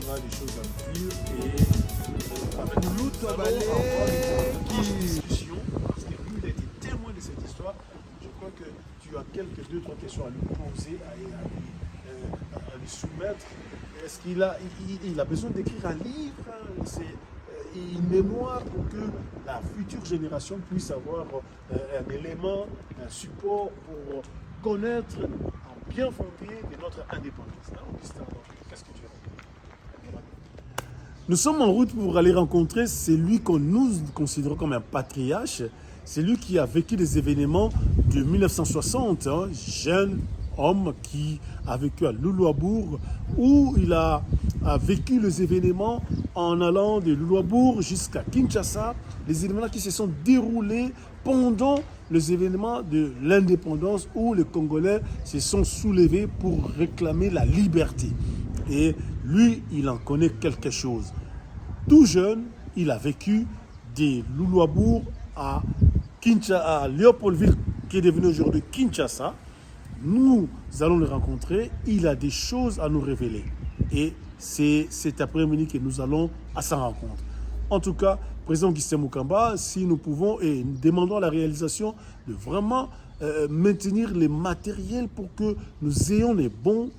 aura des choses à nous dire et avec nous discussion parce que lui il a été témoin de cette histoire. Je crois que tu as deux, trois questions à lui poser, à lui soumettre. Est-ce qu'il a, il a besoin d'écrire un livre, une mémoire pour que la future génération puisse avoir un élément, un support pour connaître en bien fondé de notre indépendance. Qu'est-ce que tu as? Nous sommes en route pour aller rencontrer celui que nous considérons comme un patriarche, celui qui a vécu des événements de 1960, jeune homme qui a vécu à Loulouabourg, où il a vécu les événements en allant de Loulouabourg jusqu'à Kinshasa, les événements qui se sont déroulés pendant les événements de l'indépendance où les Congolais se sont soulevés pour réclamer la liberté. Et lui, il en connaît quelque chose. Tout jeune, il a vécu de Loulouabourg à Léopoldville, qui est devenu aujourd'hui Kinshasa. Nous allons le rencontrer. Il a des choses à nous révéler. Et c'est cet après-midi que nous allons à sa rencontre. En tout cas, président Augustin Mukamba, si nous pouvons, et nous demandons à la réalisation de vraiment maintenir les matériels pour que nous ayons les bonnes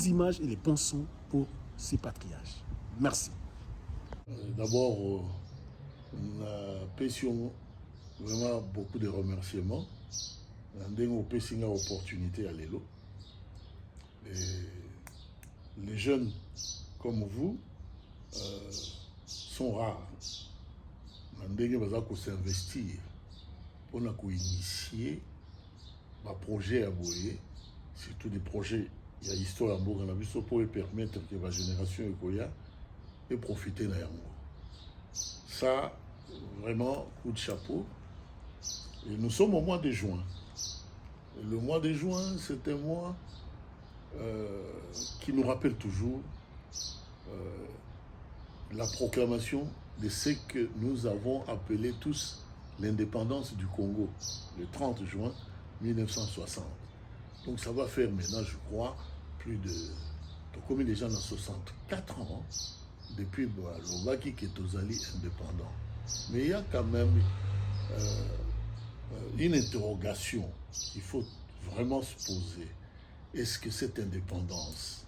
images et les bons sons pour ces patriarches. Merci. D'abord, nous payons vraiment beaucoup de remerciements. Nous avons une opportunité à l'élo. Les jeunes comme vous sont rares. Nous avons s'investir pour initier des projets à Boye, surtout des projets, il y a l'histoire à Boye, pour permettre que la génération ait profiter de yango. Ça, vraiment, coup de chapeau. Et nous sommes au mois de juin. Et le mois de juin, c'est un mois qui nous rappelle toujours la proclamation de ce que nous avons appelé tous l'indépendance du Congo, le 30 juin 1960. Donc ça va faire maintenant, je crois, plus de combien de gens dans 64 ans depuis l'Ovaki qui est aux alliés indépendants. Mais il y a quand même une interrogation qu'il faut vraiment se poser. Est-ce que cette indépendance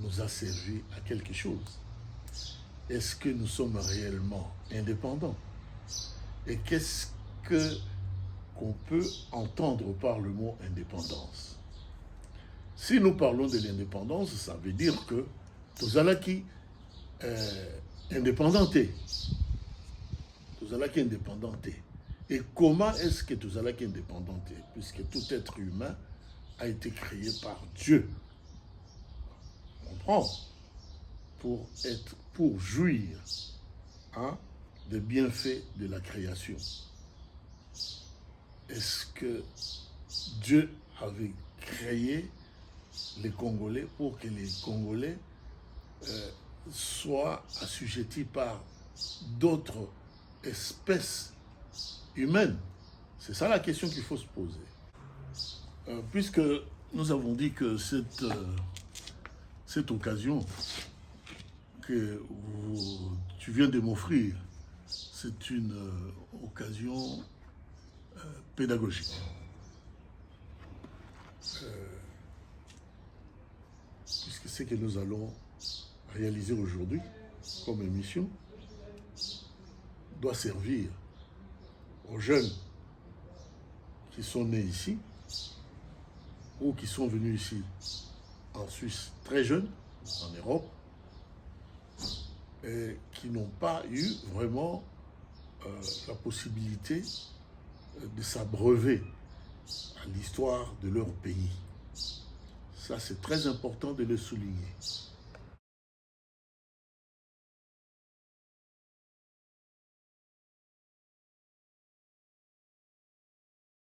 nous a servi à quelque chose? Est-ce que nous sommes réellement indépendants? Et qu'est-ce qu'on peut entendre par le mot indépendance? Si nous parlons de l'indépendance, ça veut dire que Tozalaki indépendanté. Tozalaki indépendanté. Et comment est-ce que Tozalaki indépendanté? Puisque tout être humain a été créé par Dieu. On comprend? Pour jouir des bienfaits de la création. Est-ce que Dieu avait créé les Congolais pour que les Congolais soient assujettis par d'autres espèces humaines? C'est ça la question qu'il faut se poser. Puisque nous avons dit que cette occasion que tu viens de m'offrir, c'est une occasion pédagogique. Puisque ce que nous allons réaliser aujourd'hui comme émission doit servir aux jeunes qui sont nés ici ou qui sont venus ici en Suisse très jeunes, en Europe, et qui n'ont pas eu vraiment la possibilité de s'abreuver à l'histoire de leur pays. Ça, c'est très important de le souligner.